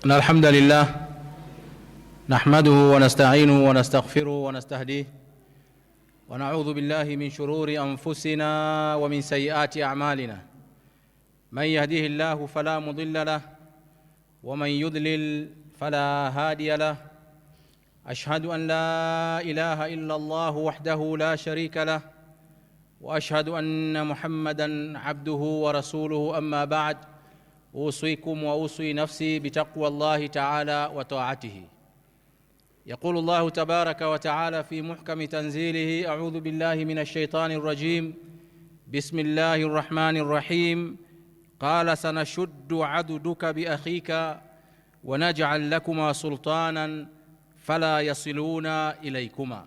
إن الحمد لله نحمده ونستعينه ونستغفره ونستهديه ونعوذ بالله من شرور أنفسنا ومن سيئات أعمالنا. من يهديه الله فلا مضل له ومن يضلل فلا هادي له. أشهد أن لا إله إلا الله وحده لا شريك له وأشهد أن محمدًا عبده ورسوله. أما بعد، أوصيكم وأوصي نفسي بتقوى الله تعالى وطاعته. يقول الله تبارك وتعالى في محكم تنزيله: أعوذ بالله من الشيطان الرجيم، بسم الله الرحمن الرحيم. قال: سنشد عضدك بأخيك ونجعل لكما سلطانا فلا يصلون إليكما.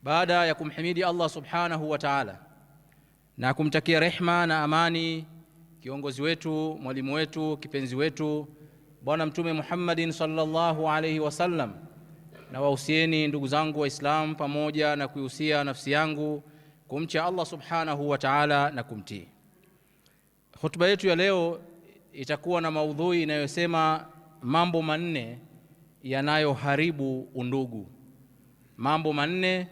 Baada ya kumhimidi Allah subhanahu wa ta'ala na kumtakia rehma na amani kiongozi wetu, mwalimu wetu, kipenzi wetu Bwana Mtume Muhammadin sallallahu alayhi wasallam, na wahusieni ndugu zangu Waislamu pamoja na kuihusia nafsi yangu kumcha Allah subhanahu wa ta'ala na kumtii. Hotuba yetu ya leo itakuwa na maudhui inayosema mambo manne yanayoharibu undugu. Mambo manne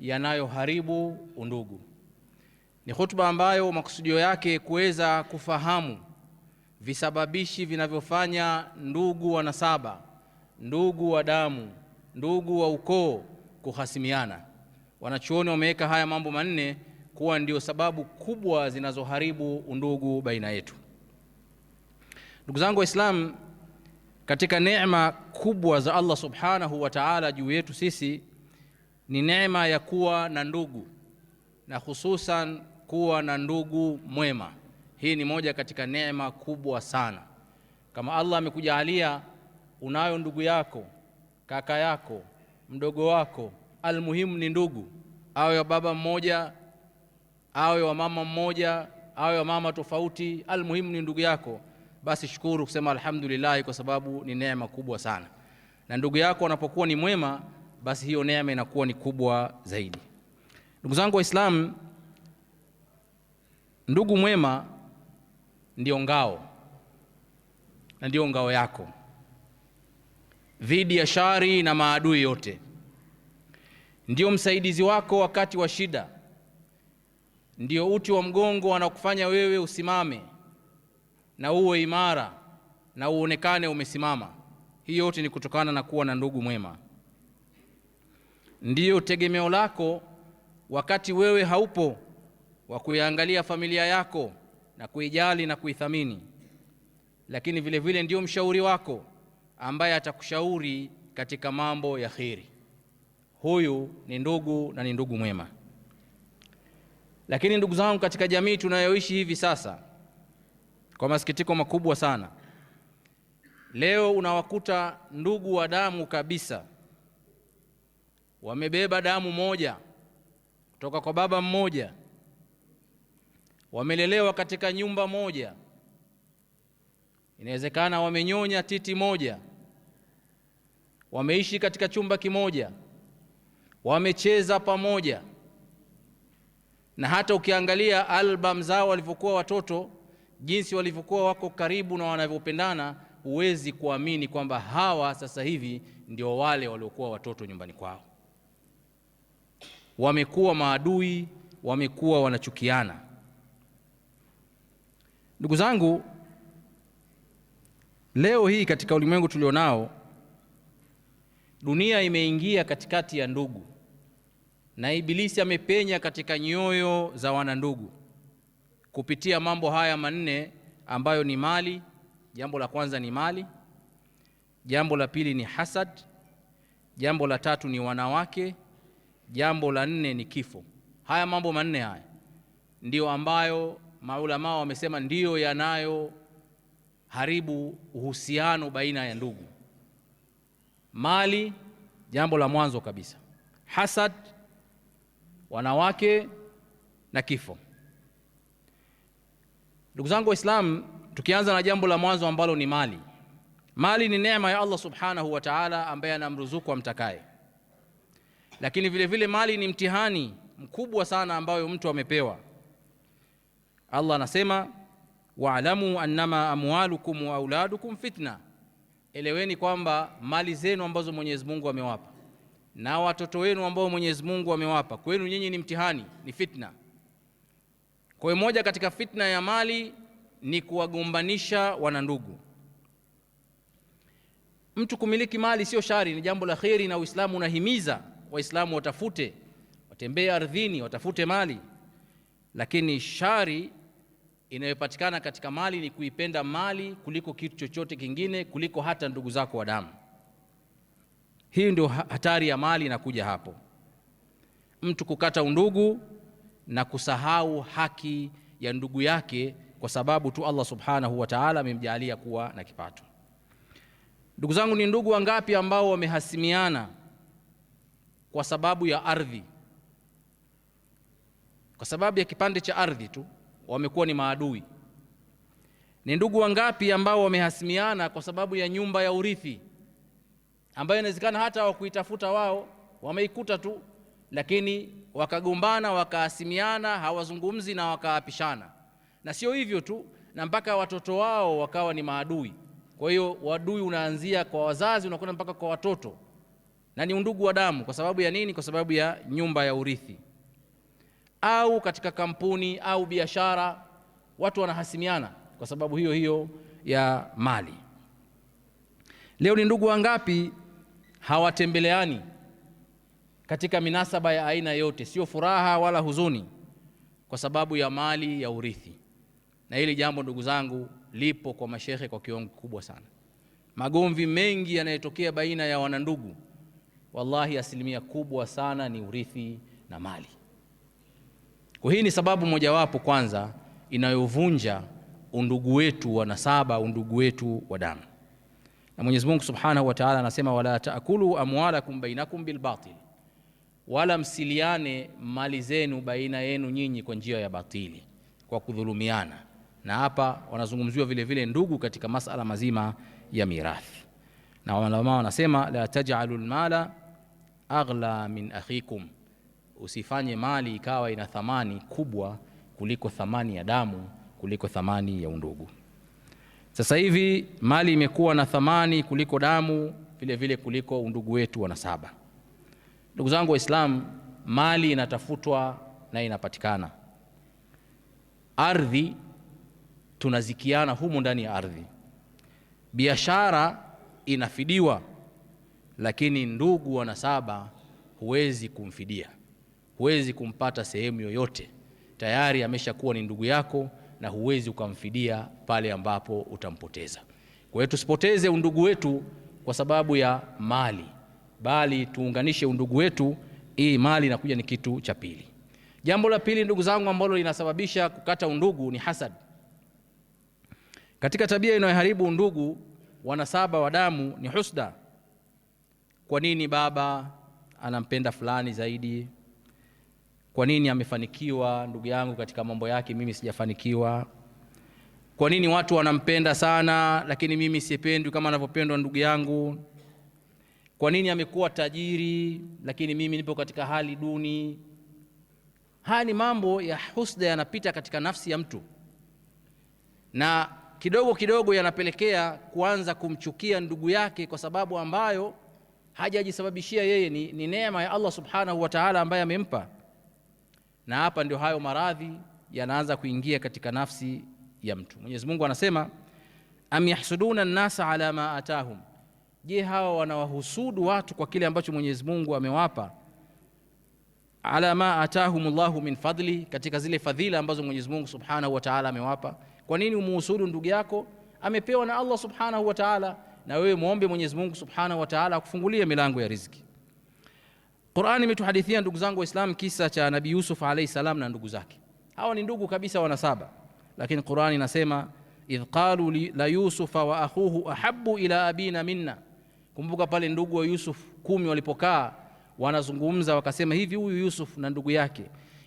yanayoharibu undugu. Ni hotuba ambayo makusudio yake kuweza kufahamu visababishi vinavyofanya ndugu wa nasaba, ndugu wa damu, ndugu wa ukoo kuhasimiana. Wanachuoni wameweka haya mambo manne kuwa ndio sababu kubwa zinazoharibu undugu baina yetu. Ndugu zangu Waislamu, katika neema kubwa za Allah subhanahu wa ta'ala juu yetu sisi ni neema ya kuwa na ndugu, na hususan kuwa na ndugu mwema. Hii ni moja katika neema kubwa sana. Kama Allah amekujalia unayo ndugu yako, kaka yako, mdogo wako, almuhimu ni ndugu, awe wa baba mmoja, awe wa mama mmoja, awe wa mama tofauti, almuhimu ni ndugu yako, basi shukuru kusema alhamdulillah, kwa sababu ni neema kubwa sana. Na ndugu yako anapokuwa ni mwema, basi hiyo neema inakuwa ni kubwa zaidi. Ndugu zangu Waislamu, ndugu mwema ndio ngao, na ndio ngao yako dhidi ya shari na maadui yote. Ndio msaidizi wako wakati wa shida, ndio uti wa mgongo anakufanya wewe usimame na uwe imara na uonekane umesimama. Hii yote ni kutokana na kuwa na ndugu mwema. Ndio tegemeo lako wakati wewe haupo, wa kuiangalia familia yako na kuijali na kuithamini. Lakini vile vile ndio mshauri wako ambaye atakushauri katika mambo ya kheri. Huyu ni ndugu, na ni ndugu mwema. Lakini ndugu zangu, katika jamii tunayoishi hivi sasa, kwa masikitiko makubwa sana, leo unawakuta ndugu wa damu kabisa, wamebeba damu moja kutoka kwa baba mmoja, wamelelewa katika nyumba moja, inawezekana wamenyonya titi moja, wameishi katika chumba kimoja, wamecheza pamoja, na hata ukiangalia album zao walivyokuwa watoto, jinsi walivyokuwa wako karibu na wanavyopendana, huwezi kuamini kwamba hawa sasa hivi ndio wale waliokuwa watoto nyumbani kwao. Wamekuwa maadui, wamekuwa wanachukiana. Ndugu zangu, leo hii katika ulimwengu tulionao, dunia imeingia katikati ya ndugu, na Ibilisi amepenya katika nyoyo za wanandugu kupitia mambo haya manne ambayo ni mali. Jambo la kwanza ni mali, jambo la pili ni hasad, jambo la tatu ni wanawake, jambo la nne ni kifo. Haya mambo manne haya ndio ambayo maulama wamesema ndio yanayo haribu uhusiano baina ya ndugu. Mali, jambo la mwanzo kabisa; hasad, wanawake na kifo. Ndugu zangu Waislamu, tukianza na jambo la mwanzo ambalo ni mali. Mali ni neema ya Allah subhanahu wa ta'ala ambaye anamruzuku amtakaye. Lakini vile vile mali ni mtihani mkubwa sana ambayo mtu amepewa. Allah anasema wa'lamu annama amwalukum wa auladukum fitna, eleweni kwamba mali zenu ambazo Mwenyezi Mungu amewapa na watoto wenu ambao Mwenyezi Mungu amewapa, kwenu nyinyi ni mtihani, ni fitna. Kwa hiyo moja katika fitna ya mali ni kuwagombanisha wanandugu. Mtu kumiliki mali sio shari, ni jambo la kheri, na Uislamu unahimiza Waislamu watafute, watembee ardhini, watafute mali. Lakini shari inayopatikana katika mali ni kuipenda mali kuliko kitu chochote kingine, kuliko hata ndugu zako wa damu. Hii ndio hatari ya mali inakuja hapo. Mtu kukata undugu na kusahau haki ya ndugu yake kwa sababu tu Allah subhanahu wa ta'ala amemjalia kuwa na kipato. Ndugu zangu, ni ndugu wangapi ambao wamehasimiana kwa sababu ya ardhi? Kwa sababu ya kipande cha ardhi tu wamekuwa ni maadui. Ni ndugu wangapi ambao wamehasimiana kwa sababu ya nyumba ya urithi ambayo inawezekana hata wakuitafuta wao, wameikuta tu, lakini wakagombana, wakahasimiana, hawazungumzi na wakaapishana. Na sio hivyo tu, na mpaka watoto wao wakawa ni maadui. Kwa hiyo wadui unaanzia kwa wazazi unakwenda mpaka kwa watoto, na ni undugu wa damu. Kwa sababu ya nini? Kwa sababu ya nyumba ya urithi. Au katika kampuni au biashara watu wanahasimiana kwa sababu hiyo hiyo ya mali. Leo ni ndugu wangapi hawatembeleani katika minasaba ya aina yote, sio furaha wala huzuni, kwa sababu ya mali ya urithi. Na hili jambo ndugu zangu lipo kwa mashehe kwa kiwango kikubwa sana. Magomvi mengi yanayotokea baina ya wanandugu, wallahi asilimia kubwa sana ni urithi na mali. Kwa hii ni sababu mojawapo kwanza inayovunja undugu wetu wa nasaba, undugu wetu wa damu. Na Mwenyezi Mungu Subhanahu wa Ta'ala anasema, wala taakulu amwalakum bainakum bilbatil, wala msiliane mali zenu baina yenu nyinyi kwa njia ya batili, kwa kudhulumiana. Na hapa wanazungumziwa vile vile ndugu katika masala mazima ya mirathi. Na wanaulama wanasema, la taj'alul mala aghla min akhikum, usifanye mali ikawa ina thamani kubwa kuliko thamani ya damu, kuliko thamani ya undugu. Sasa hivi mali imekuwa na thamani kuliko damu, vile vile kuliko undugu wetu wa nasaba. Ndugu zangu Waislamu, mali inatafutwa na inapatikana. Ardhi tunazikiana humu ndani ya ardhi. Biashara inafidiwa, lakini ndugu wa nasaba huwezi kumfidia, huwezi kumpata sehemu yoyote. Tayari ameshakuwa ni ndugu yako na huwezi ukamfidia pale ambapo utampoteza. Kwa hiyo tusipoteze undugu wetu kwa sababu ya mali, bali tuunganishe undugu wetu. Hii mali inakuja ni kitu cha pili. Jambo la pili ndugu zangu ambalo linasababisha kukata undugu ni hasad. Katika tabia inayoharibu undugu wa nasaba wa damu ni husda. Kwa nini baba anampenda fulani zaidi? Kwa nini amefanikiwa ndugu yangu katika mambo yake, mimi sijafanikiwa? Kwa nini watu wanampenda sana lakini mimi sipendwi kama anavyopendwa ndugu yangu? Kwa nini amekuwa tajiri lakini mimi nipo katika hali duni? Haya ni mambo ya husda yanapita katika nafsi ya mtu, na kidogo kidogo yanapelekea kuanza kumchukia ndugu yake kwa sababu ambayo hajajisababishia yeye, ni neema ya Allah Subhanahu wa Ta'ala ambaye amempa. Na hapa ndio hayo maradhi yanaanza kuingia katika nafsi ya mtu. Mwenyezi Mungu anasema, am yahsuduna an-nasa ala ma atahum, je, hawa wanawahusudu watu kwa kile ambacho Mwenyezi Mungu amewapa? Ala ma atahumullahu min fadli, katika zile fadhila ambazo Mwenyezi Mungu Subhanahu wa Ta'ala amewapa. Kwa nini umuhusudu ndugu yako? Amepewa na Allah Subhanahu wa Ta'ala, na wewe muombe Mwenyezi Mungu Subhanahu wa Ta'ala akufungulie milango ya riziki. Qur'ani imetuhadithia ndugu zangu Waislamu kisa cha Nabii Yusuf alayhi salam na ndugu zake. Hawa ni ndugu kabisa wa nasaba, lakini Qur'ani inasema, idh qalu la yusufa wa akhuhu ahabbu ila abina minna. Kumbuka pale ndugu wa Yusuf 10 walipokaa wanazungumza, wakasema hivi, huyu Yusuf na ndugu yake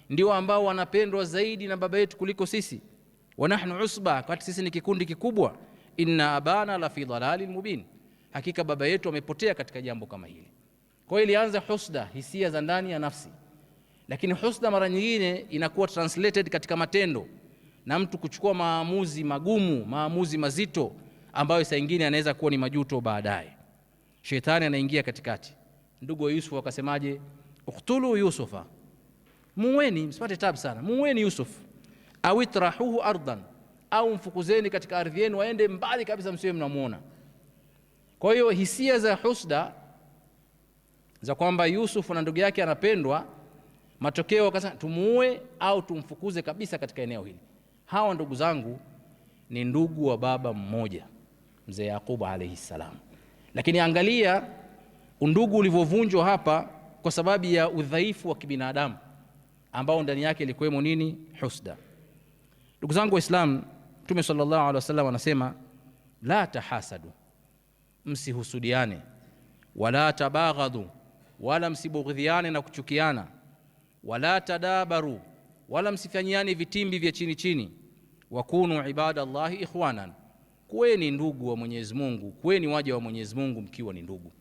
ndio ambao wanapendwa zaidi na baba yetu kuliko sisi. Wa nahnu usba, kwa sisi ni kikundi kikubwa. Inna abana la fi dhalalin mubin, hakika baba yetu amepotea katika jambo kama hili. Kwa hiyo ilianza husda, hisia za ndani ya nafsi. Lakini husda mara nyingine inakuwa translated katika matendo, na mtu kuchukua maamuzi magumu, maamuzi mazito ambayo saa nyingine anaweza kuwa ni majuto baadaye. Shetani anaingia katikati. Ndugu wa Yusuf wakasemaje? Uqtulu Yusufa, muweni, msipate tabu sana, muweni Yusuf, au itrahuhu ardan, au mfukuzeni katika ardhi yenu, waende mbali kabisa, msiwe mnamuona. Kwa hiyo hisia za husda za kwamba Yusuf na ndugu yake anapendwa, matokeo wakasema tumuue au tumfukuze kabisa katika eneo hili. Hawa ndugu zangu ni ndugu wa baba mmoja, mzee Yaqubu alayhi salam. Lakini angalia undugu ulivyovunjwa hapa kwa sababu ya udhaifu wa kibinadamu ambao ndani yake ilikuwemo nini? Husda. Ndugu zangu Waislamu, Mtume sallallahu alaihi wasallam anasema la tahasadu, msihusudiane, wala tabaghadu, wala msibughidhiane na kuchukiana, wala tadabaru, wala msifanyiane vitimbi vya chini chini, wakunu ibadallahi ikhwanan, kuweni ndugu wa Mwenyezi Mungu, kuweni waja wa Mwenyezi Mungu mkiwa ni ndugu.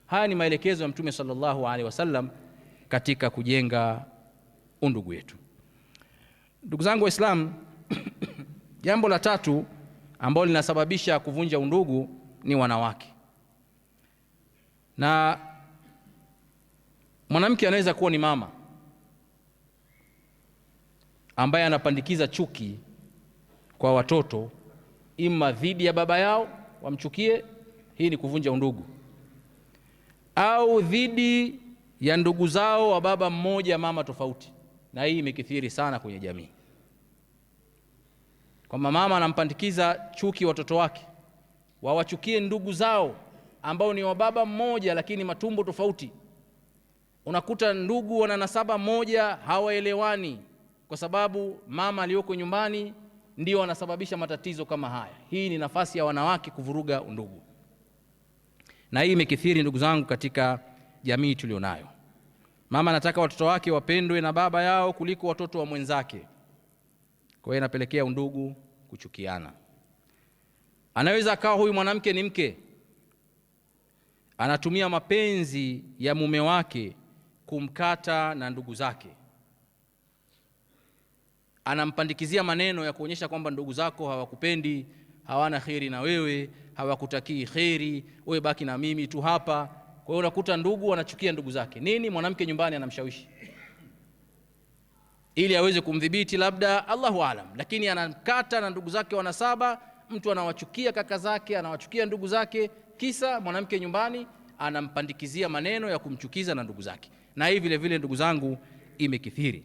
Haya ni maelekezo ya Mtume sallallahu alaihi wasallam katika kujenga undugu wetu. Ndugu zangu Waislamu, jambo la tatu ambalo linasababisha kuvunja undugu ni wanawake. Na mwanamke anaweza kuwa ni mama ambaye anapandikiza chuki kwa watoto, ima dhidi ya baba yao wamchukie, hii ni kuvunja undugu, au dhidi ya ndugu zao wa baba mmoja mama tofauti, na hii imekithiri sana kwenye jamii, kwamba mama anampandikiza chuki watoto wake wawachukie ndugu zao ambao ni wa baba mmoja lakini matumbo tofauti. Unakuta ndugu wana nasaba moja hawaelewani kwa sababu mama aliyoko nyumbani ndio anasababisha matatizo kama haya. Hii ni nafasi ya wanawake kuvuruga undugu, na hii imekithiri ndugu zangu katika jamii tulionayo. Mama anataka watoto wake wapendwe na baba yao kuliko watoto wa mwenzake, kwa hiyo inapelekea undugu kuchukiana. Anaweza akawa huyu mwanamke ni mke, anatumia mapenzi ya mume wake kumkata na ndugu zake, anampandikizia maneno ya kuonyesha kwamba ndugu zako hawakupendi, hawana kheri na wewe, hawakutakii kheri, wewe baki na mimi tu hapa. Kwa hiyo unakuta ndugu anachukia ndugu zake. Nini? Mwanamke nyumbani anamshawishi ili aweze kumdhibiti, labda Allahu aalam, lakini anamkata na ndugu zake wanasaba. Mtu anawachukia kaka zake, anawachukia ndugu zake, kisa mwanamke nyumbani anampandikizia maneno ya kumchukiza na ndugu zake. Na hii vile vile ndugu zangu imekithiri.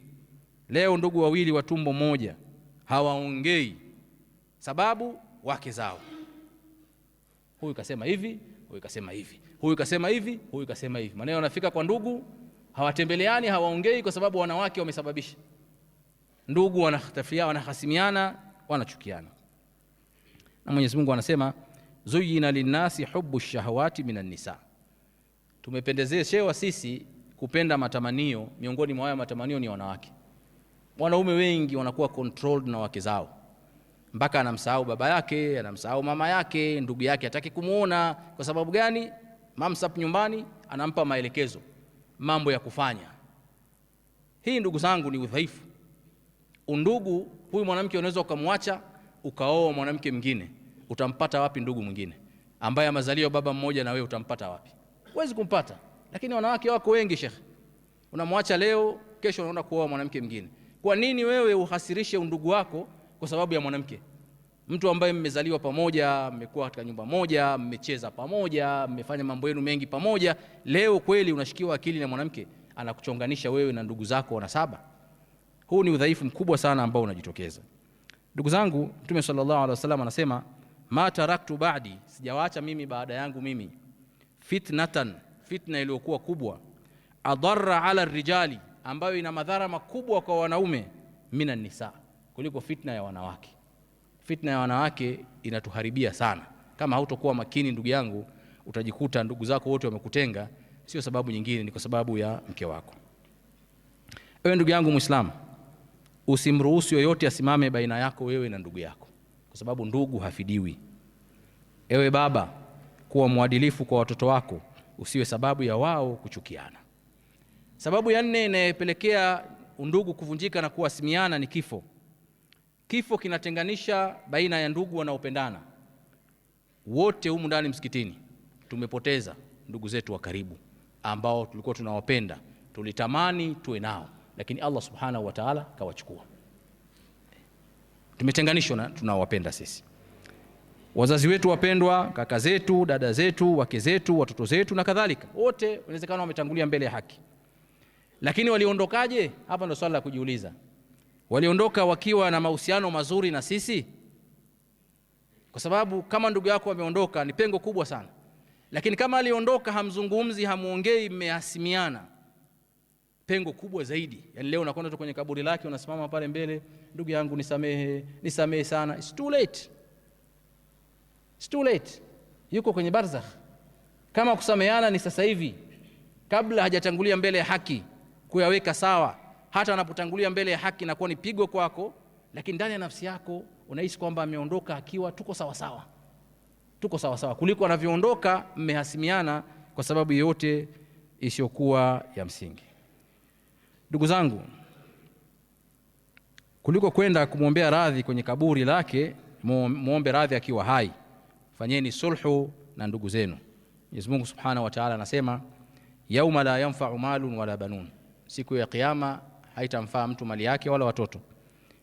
Leo ndugu wawili wa tumbo moja hawaongei, sababu wake zao, huyu kasema hivi, huyu kasema hivi, huyu kasema hivi, huyu kasema hivi. Maneno yanafika kwa ndugu, hawatembeleani, hawaongei kwa sababu wanawake wamesababisha. Ndugu wanahtafiana, wanahasimiana, wanachukiana. Na Mwenyezi Mungu anasema zuyina linnasi hubbu shahawati minan nisa, tumependezeshewa sisi kupenda matamanio. Miongoni mwa haya matamanio ni wanawake. Wanaume wengi wanakuwa controlled na wake zao, mpaka anamsahau baba yake, anamsahau mama yake, ndugu yake hataki kumuona. Kwa sababu gani? Mamsap nyumbani anampa maelekezo mambo ya kufanya. Hii ndugu zangu ni udhaifu. Undugu, huyu mwanamke unaweza ukamwacha ukaoa mwanamke mwingine, utampata wapi ndugu mwingine ambaye amezaliwa baba mmoja na wewe? Utampata wapi? Huwezi kumpata. Lakini wanawake wako wengi shekhi, unamwacha leo, kesho unaenda kuoa mwanamke mwingine. Kwa nini wewe uhasirishe undugu wako kwa sababu ya mwanamke? Mtu ambaye mmezaliwa pamoja, mmekuwa katika nyumba moja, mmecheza pamoja, mmefanya mambo yenu mengi pamoja, leo kweli unashikiwa akili na mwanamke anakuchonganisha wewe na ndugu zako wanasaba. Huu ni udhaifu mkubwa sana ambao unajitokeza. Ndugu zangu, Mtume sallallahu alaihi wasallam anasema ma taraktu ba'di, sijawaacha mimi baada yangu mimi, fitnatan, fitna iliyokuwa kubwa, adarra ala rijali, ambayo ina madhara makubwa kwa wanaume, minan nisa, kuliko fitna ya wanawake. Fitna ya wanawake inatuharibia sana. Kama hautokuwa makini ndugu yangu, utajikuta ndugu zako wote wamekutenga, sio sababu nyingine, ni kwa sababu ya mke wako. Ewe ndugu yangu Muislamu, usimruhusu yoyote asimame baina yako wewe na ndugu yako, kwa sababu ndugu hafidiwi. Ewe baba, kuwa mwadilifu kwa watoto wako, usiwe sababu ya wao kuchukiana. Sababu ya 4 inayopelekea undugu kuvunjika na kuhasimiana ni kifo. Kifo kinatenganisha baina ya ndugu wanaopendana. wote humu ndani msikitini tumepoteza ndugu zetu wa karibu ambao tulikuwa tunawapenda, tulitamani tuwe nao, lakini Allah subhanahu wa ta'ala kawachukua. Tumetenganishwa na tunawapenda sisi. Wazazi wetu wapendwa, kaka zetu, dada zetu, wake zetu, watoto zetu na kadhalika, wote inawezekana wametangulia mbele ya haki. Lakini waliondokaje? Hapa ndio swali la kujiuliza. Waliondoka wakiwa na mahusiano mazuri na sisi? Kwa sababu kama ndugu yako ameondoka ni pengo kubwa sana. Lakini kama aliondoka hamzungumzi, hamuongei, mmehasimiana, pengo kubwa zaidi. Yani leo unakwenda tu kwenye kaburi lake, unasimama pale mbele, ndugu yangu nisamehe sana. It's too late. It's too late. Yuko kwenye barzakh. Kama kusameheana ni sasa hivi, kabla hajatangulia mbele ya haki kuyaweka sawa. Hata anapotangulia mbele ya haki inakuwa ni pigo kwako, lakini ndani ya nafsi yako unahisi kwamba ameondoka akiwa tuko sawa sawa. Tuko sawa sawa kuliko anavyoondoka mmehasimiana kwa sababu yote isiyokuwa ya msingi. Ndugu zangu, kuliko kwenda kumwombea radhi kwenye kaburi lake, muombe radhi akiwa hai. Fanyeni sulhu na ndugu zenu. Mwenyezi Mungu Subhanahu wa Ta'ala anasema, yauma la yanfa'u malun wala banun, siku ya kiyama haitamfaa mtu mali yake wala watoto,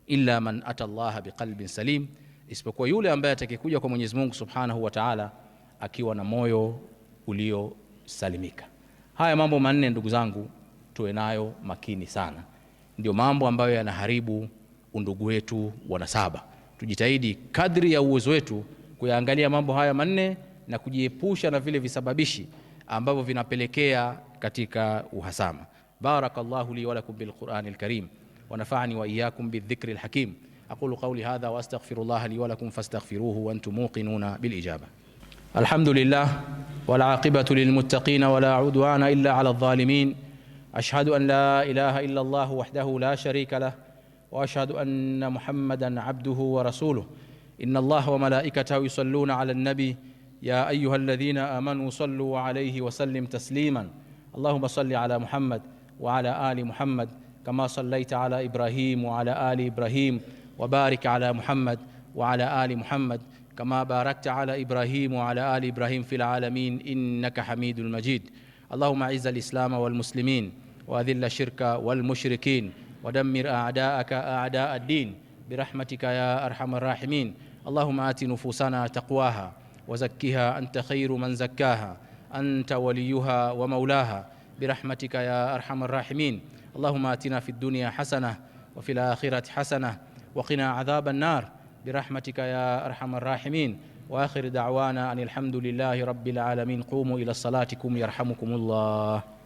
illa man ata Allah biqalbin salim, isipokuwa yule ambaye atakayekuja kwa Mwenyezi Mungu Subhanahu wa Ta'ala akiwa na moyo uliosalimika. Haya mambo manne ndugu zangu tuwe nayo makini sana. Ndio mambo ambayo yanaharibu undugu wetu wa nasaba. Tujitahidi kadri ya uwezo wetu kuyaangalia mambo haya manne na kujiepusha na vile visababishi ambavyo vinapelekea katika uhasama. Barakallahu li wa lakum bil Qur'anil Karim wa nafa'ani wa iyyakum bidh-dhikril hakim. أقول قولي هذا وأستغفر الله لي ولكم فاستغفروه وأنتم موقنون بالإجابة. الحمد لله والعاقبة للمتقين ولا عدوان إلا على الظالمين. أشهد أن لا إله إلا الله وحده لا شريك له وأشهد أن محمدا عبده ورسوله. إن الله وملائكته يصلون على النبي يا أيها الذين آمنوا صلوا عليه وسلم تسليما. اللهم صل على محمد وعلى آل محمد كما صليت على إبراهيم وعلى آل إبراهيم وبارك على محمد وعلى آل محمد كما باركت على إبراهيم وعلى آل إبراهيم في العالمين إنك حميد مجيد. اللهم أعز الإسلام والمسلمين وأذل الشرك والمشركين ودمر أعداءك أعداء الدين برحمتك يا أرحم الراحمين. اللهم آت نفوسنا تقواها وزكها أنت خير من زكاها أنت وليها ومولاها برحمتك يا أرحم الراحمين. اللهم آتنا في الدنيا حسنة وفي الآخرة حسنة وقنا عذاب النار برحمتك يا أرحم الراحمين. وآخر دعوانا أن الحمد لله رب العالمين. قوموا إلى صلاتكم يرحمكم الله.